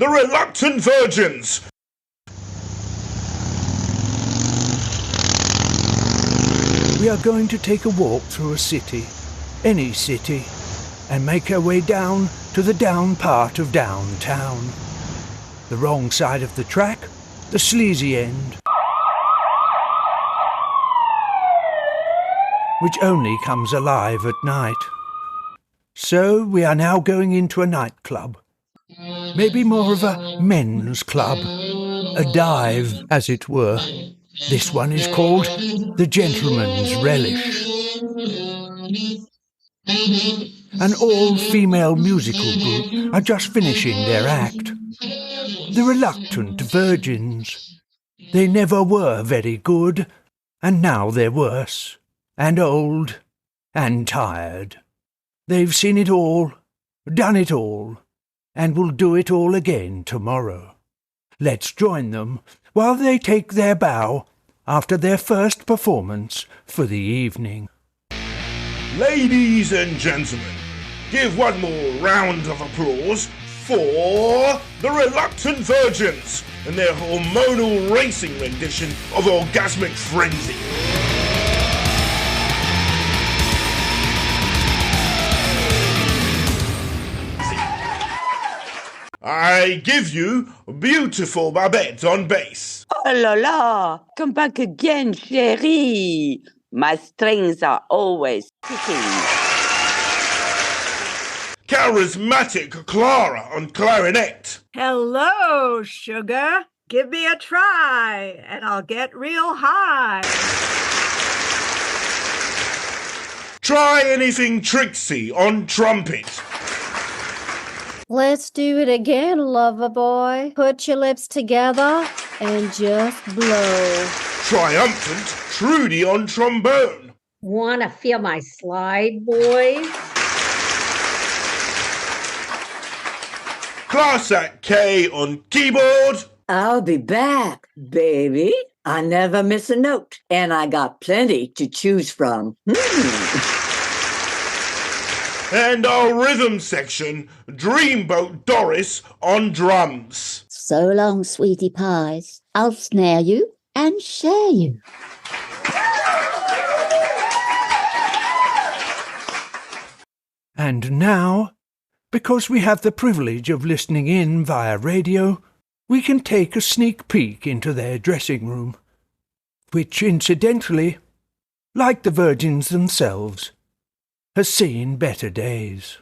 the reluctant virgins. We are going to take a walk through a city, any city, and make our way down to the down part of downtown. The wrong side of the track, the sleazy end, which only comes alive at night. So we are now going into a nightclub. Maybe more of a men's club, a dive, as it were. This one is called the Gentleman's Relish. An all-female musical group are just finishing their act. The reluctant virgins. They never were very good, and now they're worse, and old, and tired. They've seen it all, done it all, and will do it all again tomorrow. Let's join them while they take their bow after their first performance for the evening. Ladies and gentlemen, give one more round of applause for the Reluctant Virgins and their hormonal racing rendition of Orgasmic Frenzy. I give you beautiful Babette on bass. Oh la la! Come back again, chérie! My strings are always ticking. Charismatic Clara on clarinet. Hello, sugar. Give me a try, and I'll get real high. Try anything Trixie on trumpet. Let's do it again, lover boy. Put your lips together and just blow. Triumphant Trudy on trombone. Wanna feel my slide, boys? Class Act K on keyboard. I'll be back, baby. I never miss a note, and I got plenty to choose from. And our rhythm section, Dreamboat Doris on drums. So long, sweetie pies. I'll snare you and share you. And now, because we have the privilege of listening in via radio, we can take a sneak peek into their dressing room, which incidentally, like the virgins themselves, has seen better days.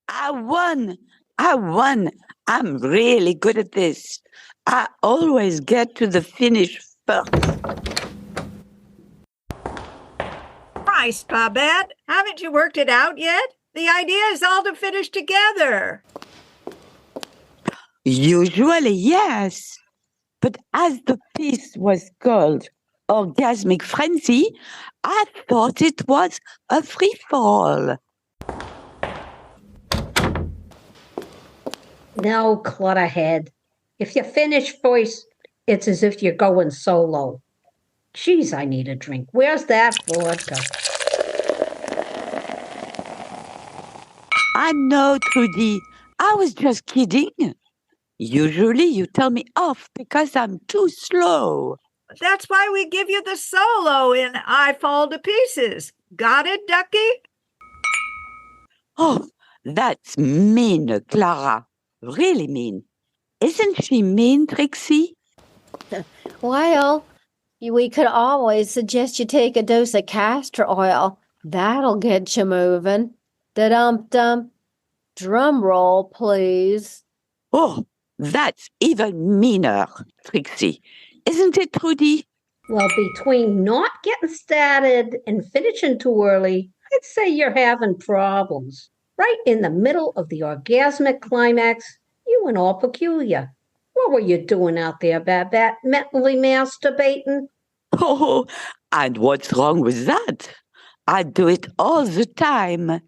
I won! I'm really good at this. I always get to the finish first. Christ, Babette, haven't you worked it out yet? The idea is all to finish together. Usually, yes. But as the piece was called Orgasmic Frenzy, I thought it was a free-for-all. No, clutterhead. If you finish first, it's as if you're going solo. Geez, I need a drink. Where's that vodka? I know, Trudy. I was just kidding. Usually you tell me off because I'm too slow. That's why we give you the solo in I Fall to Pieces. Got it, Ducky? Oh, that's mean, Clara. Really mean. Isn't she mean, Trixie? Well, we could always suggest you take a dose of castor oil. That'll get you moving. Da-dum-dum. Drum roll, please. Oh, that's even meaner, Trixie. Isn't it, Trudy? Well, between not getting started and finishing too early, I'd say you're having problems. Right in the middle of the orgasmic climax, you went all peculiar. What were you doing out there, Babette? Mentally masturbating? Oh, and what's wrong with that? I do it all the time.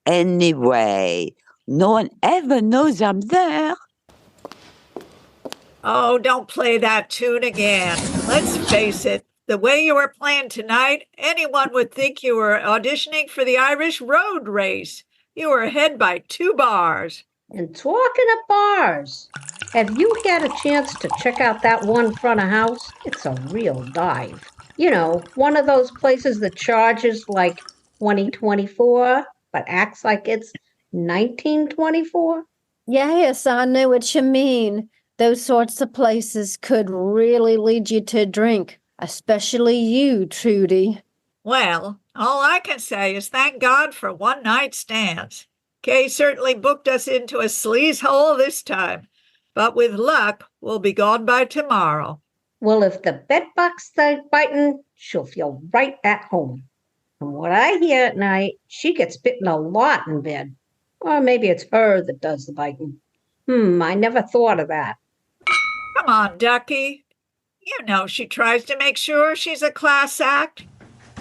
Anyway, no one ever knows I'm there. Oh, don't play that tune again. Let's face it, the way you were playing tonight, anyone would think you were auditioning for the Irish road race. You were ahead by 2 bars. And talking of bars, have you had a chance to check out that one front of house? It's a real dive. You know, one of those places that charges like 2024, but acts like it's 1924. Yes, I know what you mean. Those sorts of places could really lead you to drink, especially you, Trudy. Well, all I can say is thank God for one-night stands. Kay certainly booked us into a sleaze hole this time, but with luck, we'll be gone by tomorrow. Well, if the bedbugs start biting, she'll feel right at home. From what I hear at night, she gets bitten a lot in bed. Or maybe it's her that does the biting. I never thought of that. Come on, Ducky. You know she tries to make sure she's a class act.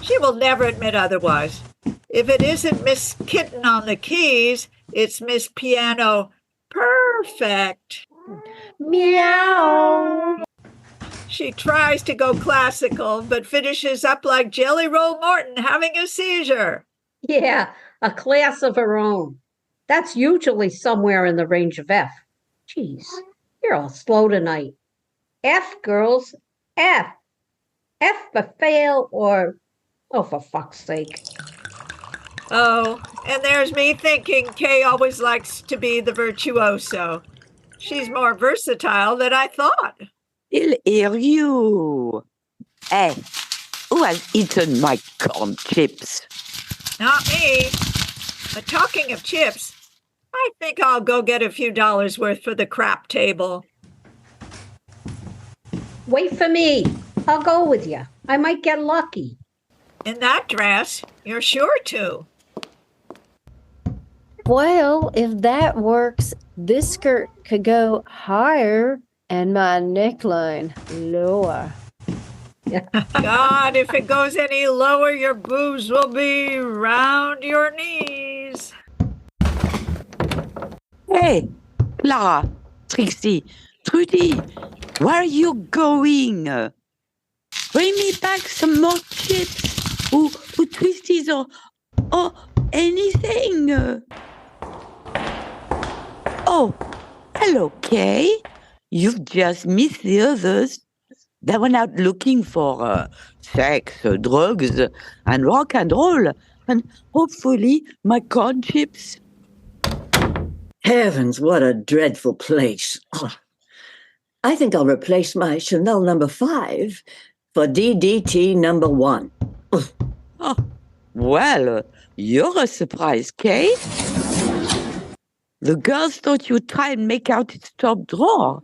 She will never admit otherwise. If it isn't Miss Kitten on the keys, it's Miss Piano Perfect. Meow. She tries to go classical, but finishes up like Jelly Roll Morton having a seizure. Yeah, a class of her own. That's usually somewhere in the range of F. Geez, you're all slow tonight. F, girls, F. F for fail or, oh, for fuck's sake. Oh, and there's me thinking Kay always likes to be the virtuoso. She's more versatile than I thought. Still hear you. Hey, who has eaten my corn chips? Not me. But talking of chips, I think I'll go get a few dollars worth for the crap table. Wait for me. I'll go with you. I might get lucky. In that dress, you're sure to. Well, if that works, this skirt could go higher and my neckline lower. God, if it goes any lower, your boobs will be round your knees. Hey, Clara, Trixie, Trudy, where are you going? Bring me back some more chips or twisties or anything. Oh, hello, Kay. You've just missed the others. They went out looking for sex, drugs, and rock and roll, and hopefully my corn chips. Heavens, what a dreadful place. Oh, I think I'll replace my Chanel number 5 for DDT number 1. Oh, well, you're a surprise, Kay. The girls thought you'd try and make out its top drawer.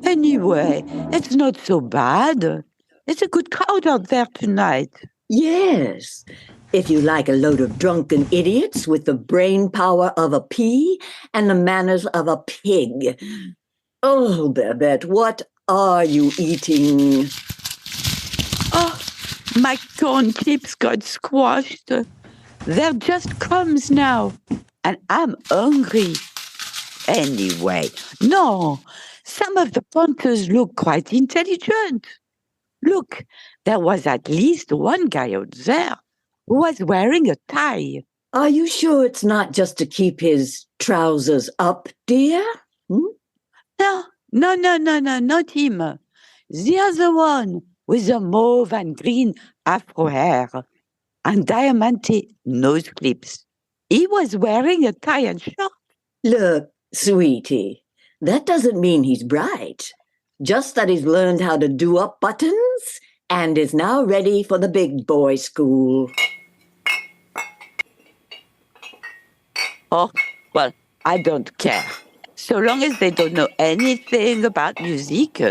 Anyway, it's not so bad. It's a good crowd out there tonight. Yes, if you like a load of drunken idiots with the brain power of a pea and the manners of a pig. Oh, Babette, what are you eating? Oh, my corn chips got squashed. They're just crumbs now, and I'm hungry. Anyway, no, some of the punters look quite intelligent. Look, there was at least one guy out there who was wearing a tie. Are you sure it's not just to keep his trousers up, dear? No, not him. The other one with the mauve and green afro hair and diamante nose clips. He was wearing a tie and shirt. Look, sweetie, that doesn't mean he's bright. Just that he's learned how to do up buttons and is now ready for the big boy school. Oh, well, I don't care. So long as they don't know anything about music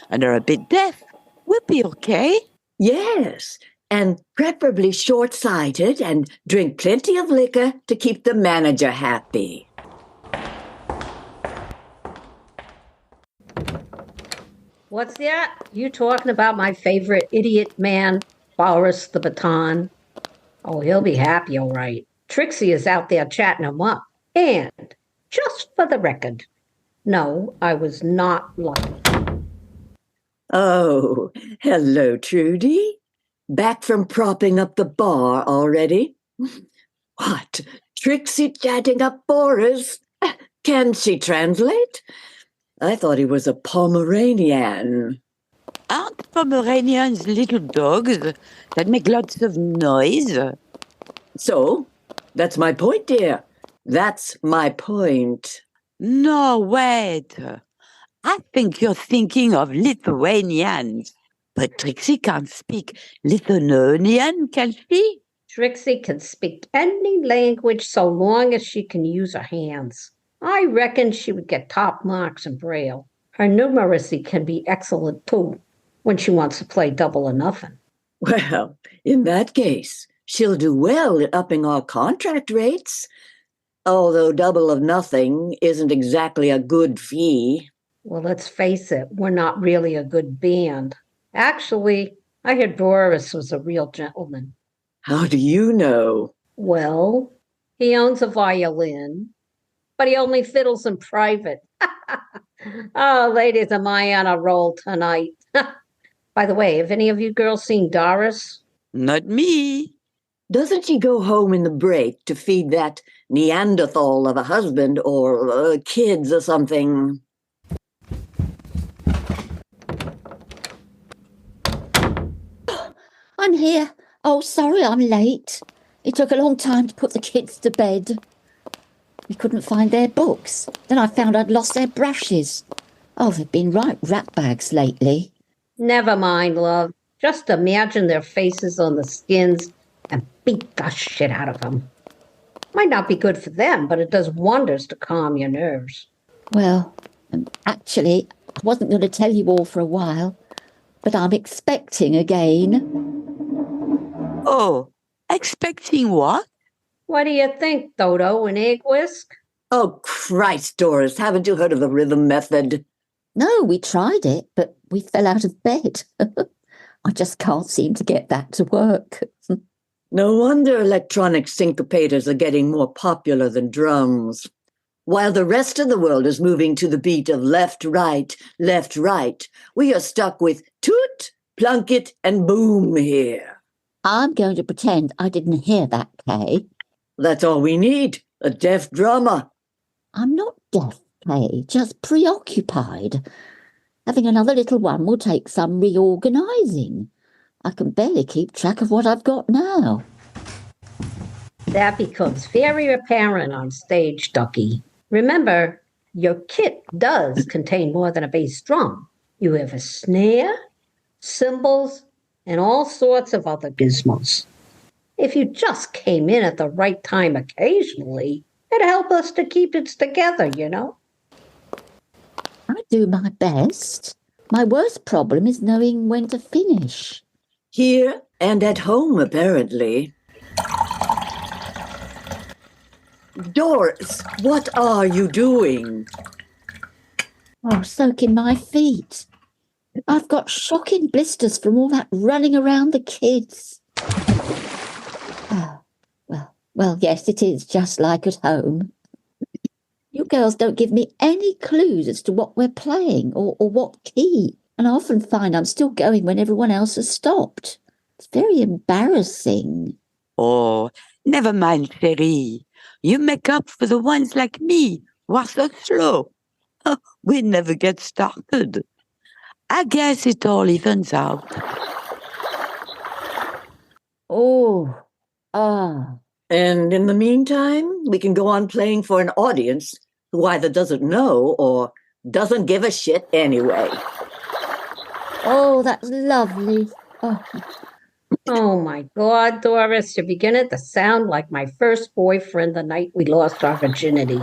and are a bit deaf, we'll be okay. Yes, and preferably short-sighted and drink plenty of liquor to keep the manager happy. What's that? You talking about my favorite idiot man, Boris the Baton? Oh, he'll be happy, all right. Trixie is out there chatting him up. And, just for the record, no, I was not lucky. Oh, hello, Trudy. Back from propping up the bar already? What? Trixie chatting up Boris. Can she translate? I thought he was a Pomeranian. Aren't Pomeranians little dogs that make lots of noise? So, that's my point, dear. That's my point. No, wait. I think you're thinking of Lithuanians. But Trixie can't speak Lithuanian, can she? Trixie can speak any language so long as she can use her hands. I reckon she would get top marks in Braille. Her numeracy can be excellent too, when she wants to play double or nothing. Well, in that case, she'll do well at upping our contract rates. Although double of nothing isn't exactly a good fee. Well, let's face it, we're not really a good band. Actually, I heard Boris was a real gentleman. How do you know? Well, he owns a violin, but he only fiddles in private. Oh, ladies, am I on a roll tonight? By the way, have any of you girls seen Doris? Not me. Doesn't she go home in the break to feed that Neanderthal of a husband or kids or something? I'm here. Oh, sorry I'm late. It took a long time to put the kids to bed. We couldn't find their books. Then I found I'd lost their brushes. Oh, they've been right rat bags lately. Never mind, love. Just imagine their faces on the skins and beat the shit out of them. Might not be good for them, but it does wonders to calm your nerves. Well, actually, I wasn't going to tell you all for a while, but I'm expecting again. Oh, expecting what? What do you think, Dodo, an egg whisk? Oh, Christ, Doris, haven't you heard of the rhythm method? No, we tried it, but we fell out of bed. I just can't seem to get that to work. No wonder electronic syncopators are getting more popular than drums. While the rest of the world is moving to the beat of left, right, we are stuck with toot, plunket, and boom here. I'm going to pretend I didn't hear that, Kay. That's all we need, a deaf drummer. I'm not deaf, Kay, just preoccupied. Having another little one will take some reorganising. I can barely keep track of what I've got now. That becomes very apparent on stage, Ducky. Remember, your kit does contain more than a bass drum. You have a snare, cymbals, and all sorts of other gizmos. If you just came in at the right time occasionally, it'd help us to keep it together, you know? I do my best. My worst problem is knowing when to finish. Here and at home, apparently. Doris, what are you doing? Oh, soaking my feet. I've got shocking blisters from all that running around the kids. Oh, well, yes, it is just like at home. You girls don't give me any clues as to what we're playing or what key, and I often find I'm still going when everyone else has stopped. It's very embarrassing. Oh, never mind, Cherie. You make up for the ones like me who are so slow. We never get started. I guess it all evens out. Oh, And in the meantime, we can go on playing for an audience who either doesn't know or doesn't give a shit anyway. Oh, that's lovely. Oh my God, Doris, you're beginning to sound like my first boyfriend the night we lost our virginity.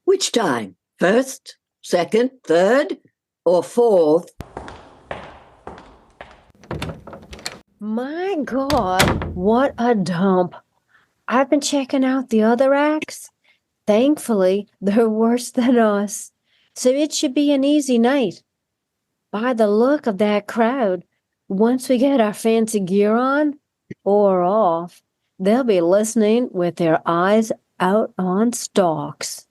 Which time? First, second, third, or fourth? My God, what a dump. I've been checking out the other acts. Thankfully, they're worse than us, so it should be an easy night. By the look of that crowd, once we get our fancy gear on, or off, they'll be listening with their eyes out on stalks.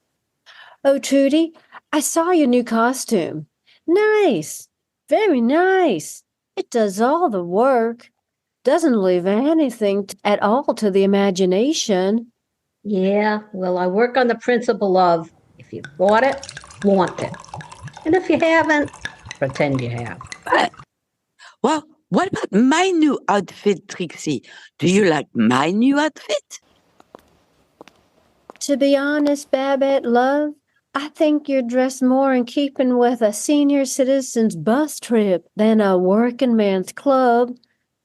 Oh, Trudy, I saw your new costume. Nice, very nice. It does all the work. Doesn't leave anything at all to the imagination. Yeah, well, I work on the principle of if you bought it, want it. And if you haven't, pretend you have. Well, what about my new outfit, Trixie? Do you like my new outfit? To be honest, Babette, love, I think you're dressed more in keeping with a senior citizen's bus trip than a working man's club.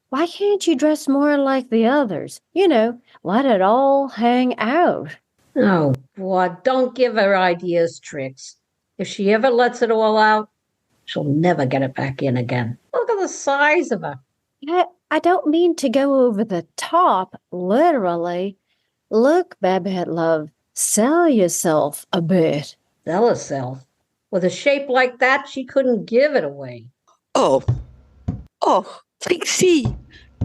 Why can't you dress more like the others? Let it all hang out. Oh, boy, don't give her ideas, Tricks. If she ever lets it all out, she'll never get it back in again. Look at the size of her. I don't mean to go over the top, literally. Look, Babette, love, sell yourself a bit. Sell herself. With a shape like that, she couldn't give it away. Oh, Trixie,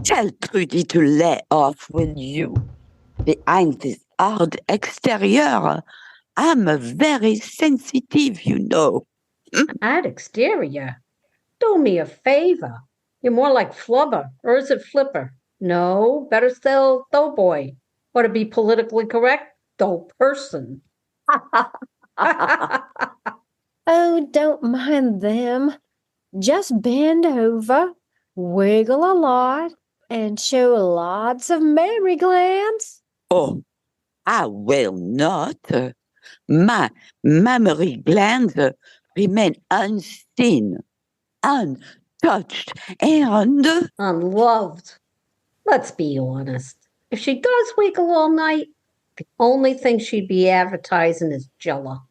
tell Trudy to lay off, will you? Behind this hard exterior, I'm very sensitive, you know. That exterior. Do me a favor. You're more like Flubber, or is it Flipper? No, better still, Doughboy. Or to be politically correct, Dough Person. Oh, don't mind them. Just bend over, wiggle a lot, and show lots of mammary glands. Oh, I will not. My mammary glands remain unseen, untouched, and Unloved. Let's be honest. If she does wiggle all night, the only thing she'd be advertising is Jell-O.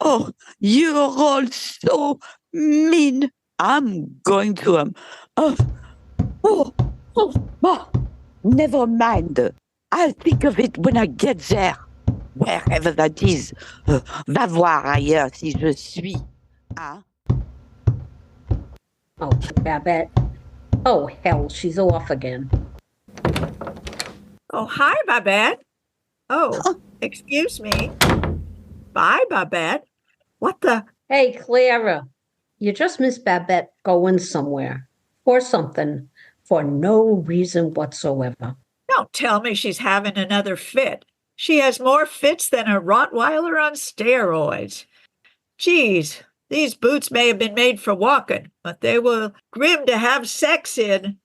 oh, you're all so mean. I'm going to never mind. I'll think of it when I get there, wherever that is. Va voir ailleurs si je suis. Hein? Oh, Babette. Oh, hell, she's off again. Oh, hi, Babette. Oh, excuse me. Bye, Babette. What the? Hey, Clara. You just missed Babette going somewhere or something for no reason whatsoever. Don't tell me she's having another fit. She has more fits than a Rottweiler on steroids. Geez, these boots may have been made for walking, but they were grim to have sex in.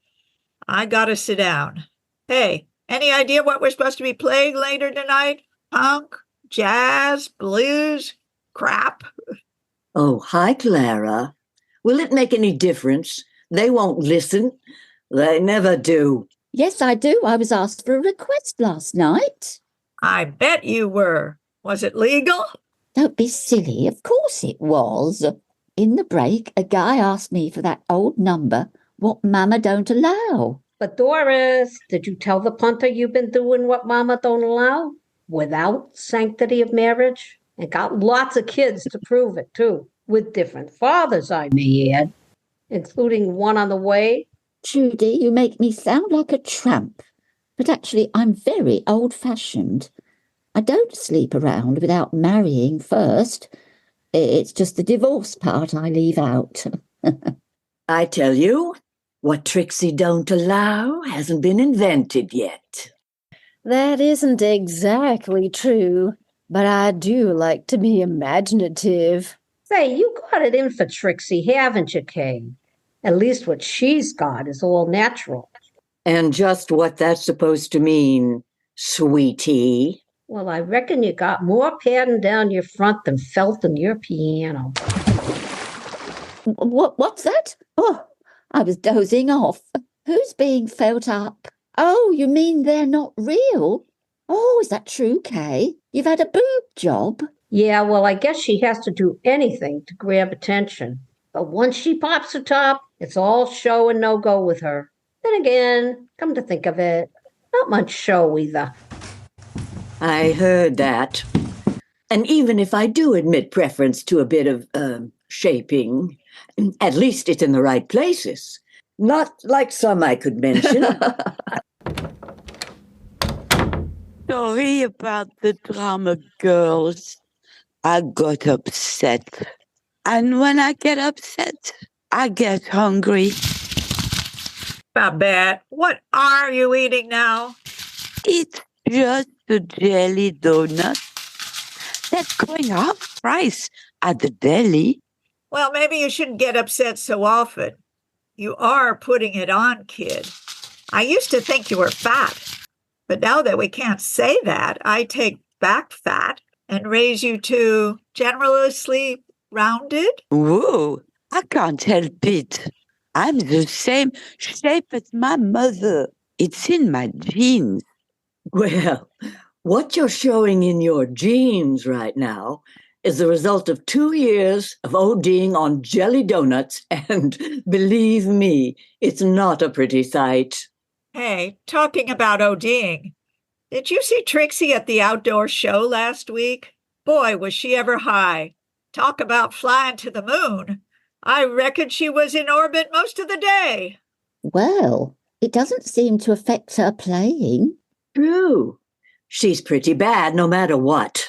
I gotta sit down. Hey, any idea what we're supposed to be playing later tonight? Punk, jazz, blues, crap? Oh, hi, Clara. Will it make any difference? They won't listen. They never do. Yes, I do. I was asked for a request last night. I bet you were. Was it legal? Don't be silly. Of course it was. In the break, a guy asked me for that old number, What Mama Don't Allow. But Doris, did you tell the punter you've been doing what Mama don't allow? Without sanctity of marriage? And got lots of kids to prove it, too. With different fathers, I may add. Including one on the way. Trudy, you make me sound like a tramp. But actually, I'm very old-fashioned. I don't sleep around without marrying first. It's just the divorce part I leave out. I tell you, what Trixie don't allow hasn't been invented yet. That isn't exactly true, but I do like to be imaginative. Say, you got it in for Trixie, haven't you, Kay? At least what she's got is all natural. And just what that's supposed to mean, sweetie. Well, I reckon you got more padding down your front than felt in your piano. What's that? Oh, I was dozing off. Who's being felt up? Oh, you mean they're not real? Oh, is that true, Kay? You've had a boob job? Yeah, well, I guess she has to do anything to grab attention. But once she pops her top, it's all show and no go with her. Then again, come to think of it, not much show either. I heard that. And even if I do admit preference to a bit of shaping, at least it's in the right places. Not like some I could mention. Sorry about the drama, girls. I got upset. And when I get upset, I get hungry. Babette, what are you eating now? It's just a jelly donut. That's going half price at the deli. Well, maybe you shouldn't get upset so often. You are putting it on, kid. I used to think you were fat, but now that we can't say that, I take back fat and raise you to generously rounded. Whoa, I can't help it. I'm the same shape as my mother. It's in my genes. Well, what you're showing in your genes right now is the result of 2 years of ODing on jelly donuts, and believe me, it's not a pretty sight. Hey, talking about ODing, did you see Trixie at the outdoor show last week? Boy, was she ever high. Talk about flying to the moon. I reckon she was in orbit most of the day. Well, it doesn't seem to affect her playing. True. She's pretty bad no matter what.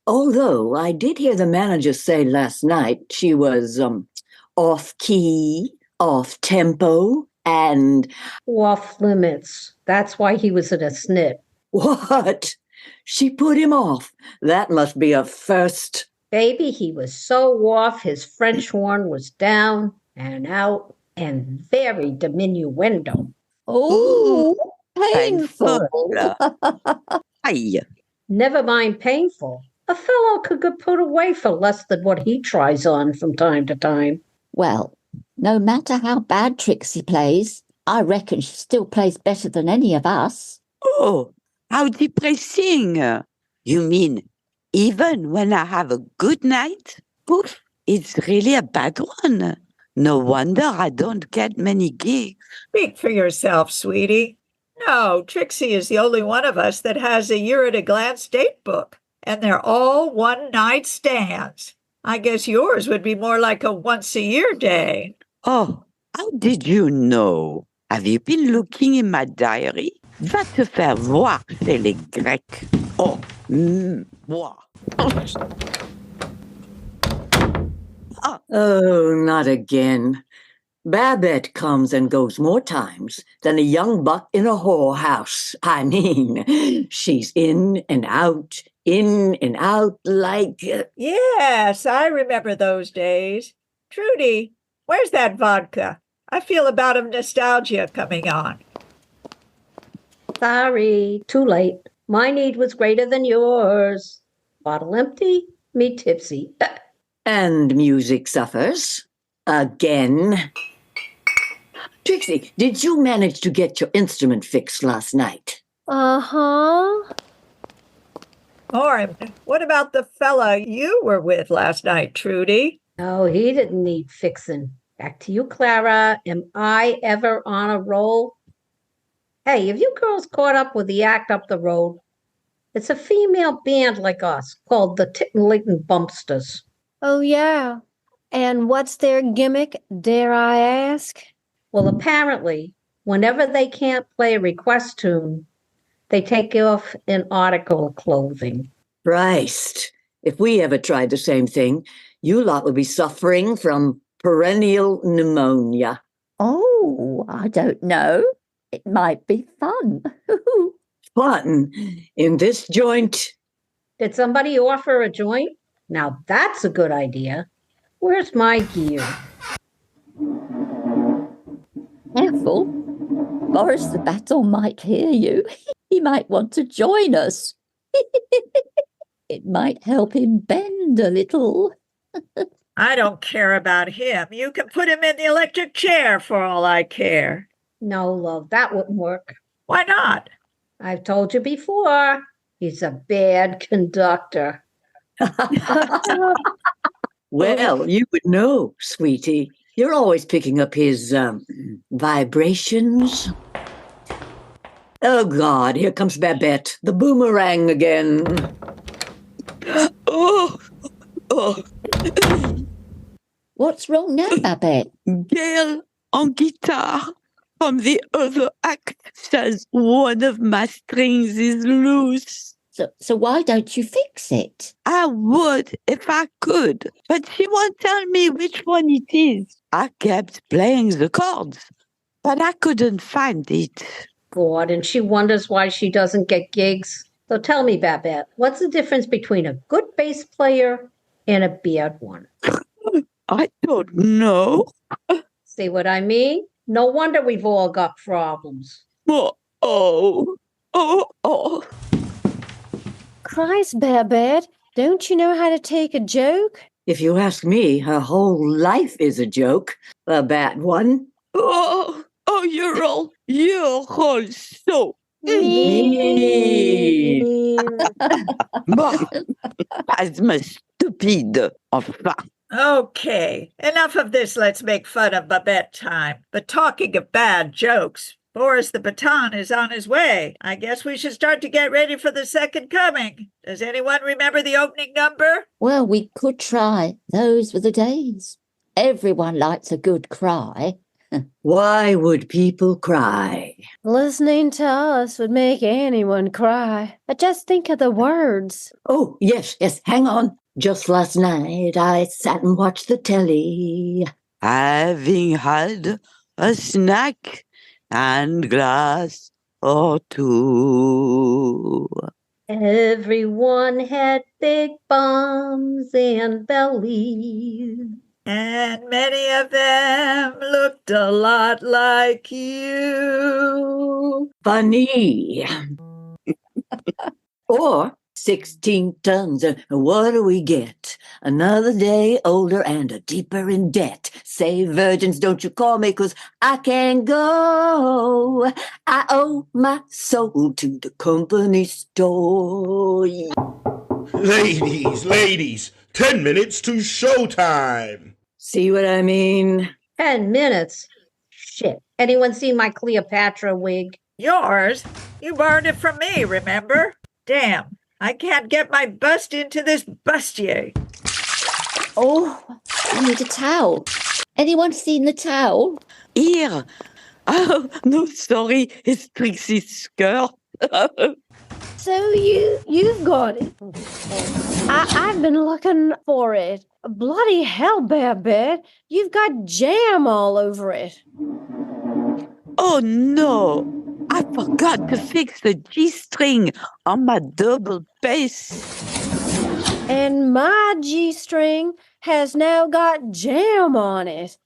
Although I did hear the manager say last night she was off key, off tempo, and Off limits. That's why he was in a snit. what? She put him off. That must be a first. Baby, he was so off, his French horn was down and out and very diminuendo. Oh, painful. Aye. Never mind painful. A fellow could get put away for less than what he tries on from time to time. Well, no matter how bad Trixie plays, I reckon she still plays better than any of us. Oh, how depressing. You mean even when I have a good night, poof, it's really a bad one. No wonder I don't get many gigs. Speak for yourself, sweetie. No, Trixie is the only one of us that has a year-at-a-glance date book, and they're all one-night stands. I guess yours would be more like a once-a-year day. Oh, how did you know? Have you been looking in my diary? Va te faire voir chez les Grecs. Oh, moi. Oh, not again. Babette comes and goes more times than a young buck in a whorehouse. I mean, she's in and out like... Yes, I remember those days. Trudy, where's that vodka? I feel a bout of nostalgia coming on. Sorry, too late. My need was greater than yours. Bottle empty, me tipsy. And music suffers. Again. Trixie, did you manage to get your instrument fixed last night? Uh-huh. Or what about the fella you were with last night, Trudy? No, he didn't need fixing. Back to you, Clara. Am I ever on a roll? Hey, have you girls caught up with the act up the road? It's a female band like us called the Tittin' Bumpsters. Oh, yeah. And what's their gimmick, dare I ask? Well, apparently, whenever they can't play a request tune, they take off an article of clothing. Christ, if we ever tried the same thing, you lot would be suffering from perennial pneumonia. Oh, I don't know. It might be fun. Fun in this joint. Did somebody offer a joint? Now that's a good idea. Where's my gear? Careful. Boris the Battle might hear you. He might want to join us. It might help him bend a little. I don't care about him. You can put him in the electric chair for all I care. No, love, that wouldn't work. Why not? I've told you before, he's a bad conductor. Well, you would know, sweetie. You're always picking up his vibrations. Oh, God, here comes Babette, the boomerang again. Oh. What's wrong now, Babette? Gail on guitar from the other act says one of my strings is loose. So why don't you fix it? I would if I could, but she won't tell me which one it is. I kept playing the chords, but I couldn't find it. God, and she wonders why she doesn't get gigs. So tell me, Babette, what's the difference between a good bass player and a bad one? I don't know. See what I mean? No wonder we've all got problems. Oh. Christ, Babette, don't you know how to take a joke? If you ask me, her whole life is a joke. A bad one. Oh, you're all so Mean. Bah, pas me stupide, enfin. Okay, enough of this. Let's make fun of Babette time. But talking of bad jokes, Boris the Baton is on his way. I guess we should start to get ready for the second coming. Does anyone remember the opening number? Well, we could try. Those were the days. Everyone likes a good cry. Why would people cry? Listening to us would make anyone cry. But just think of the words. Oh, yes, hang on. Just last night I sat and watched the telly. Having had a snack and glass or two. Everyone had big bums and bellies. And many of them looked a lot like you. Funny. Or 16 tons. What do we get? Another day older and a deeper in debt. Say, virgins, don't you call me, 'cause I can't go. I owe my soul to the company store. Ladies, 10 minutes to showtime. See what I mean? 10 minutes? Shit. Anyone see my Cleopatra wig? Yours? You borrowed it from me, remember? Damn, I can't get my bust into this bustier. Oh, I need a towel. Anyone seen the towel? Here. Oh, no, sorry, it's Trixie's skirt. So you've got it. I've been looking for it. Bloody hell, Babette. You've got jam all over it. Oh, no. I forgot to fix the G-string on my double bass. And my G-string has now got jam on it.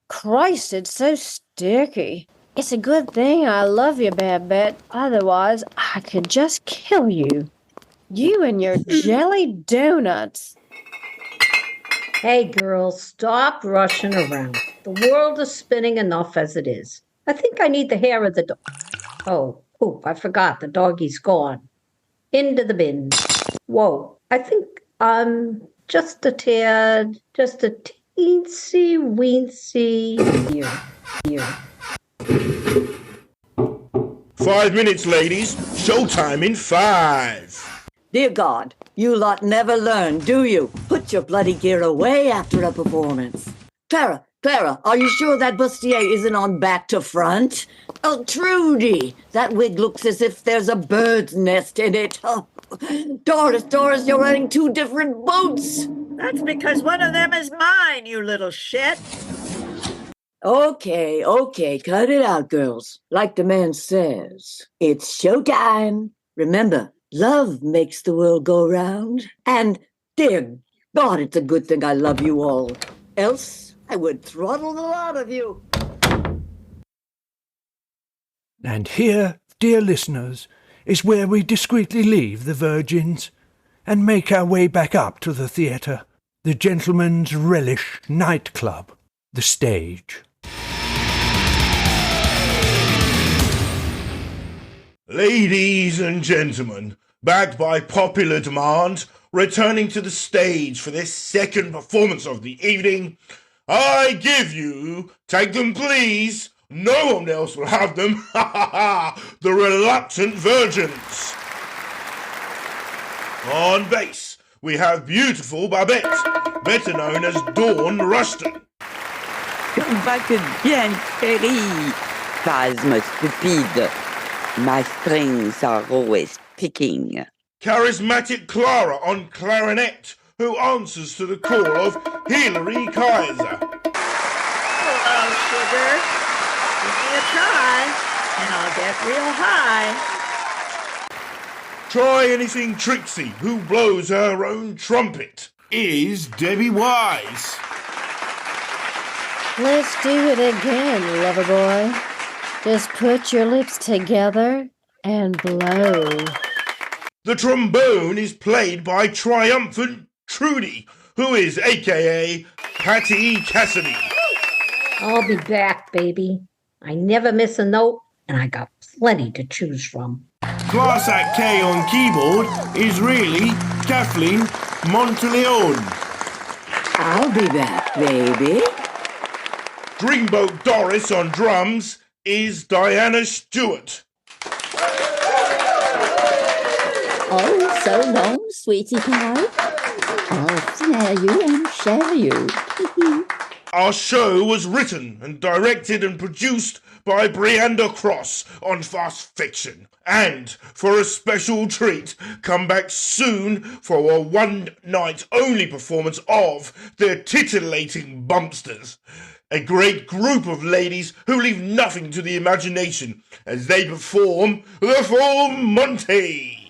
Christ, it's so sticky. It's a good thing I love you, Babette. Otherwise, I could just kill you. You and your jelly donuts. Hey, girls, stop rushing around. The world is spinning enough as it is. I think I need the hair of the dog. Oh, poop, I forgot. The doggy's gone. Into the bin. Whoa, I think I'm just a tad, just a teensy weensy here. 5 minutes, ladies. Showtime in 5. Dear God, you lot never learn, do you? Put your bloody gear away after a performance. Clara, are you sure that bustier isn't on back to front? Oh, Trudy, that wig looks as if there's a bird's nest in it. Oh, Doris, you're wearing 2 different boats. That's because one of them is mine, you little shit. Okay, cut it out, girls. Like the man says, it's showtime. Remember, love makes the world go round. And, dear God, it's a good thing I love you all. Else, I would throttle the lot of you. And here, dear listeners, is where we discreetly leave the virgins and make our way back up to the theatre, the Gentleman's Relish nightclub, the stage. Ladies and gentlemen, backed by popular demand, returning to the stage for their second performance of the evening, I give you, take them please, no one else will have them, the Reluctant Virgins. On bass, we have beautiful Babette, better known as Dawn Rushton. Come back again, chérie. Pas me stupide. My strings are always picking. Charismatic Clara on clarinet, who answers to the call of Hilary Kaiser. Hello, sugar. Give me a try. and I'll get real high. Try anything tricksy. Who blows her own trumpet? Is Debbie Wise. Let's do it again, lover boy. Just put your lips together and blow. The trombone is played by triumphant Trudy, who is aka Patty Cassidy. I'll be back, baby. I never miss a note, and I got plenty to choose from. Class Act K on keyboard is really Kathleen Monteleone. I'll be back, baby. Dreamboat Doris on drums is Diana Stewart. Oh, so long, sweetie pie. I'll snare you and share you. Our show was written and directed and produced by Brianda Cross on Fast Fiction. And for a special treat, come back soon for a one-night only performance of the titillating Bumpsters. A great group of ladies who leave nothing to the imagination as they perform the Full Monty.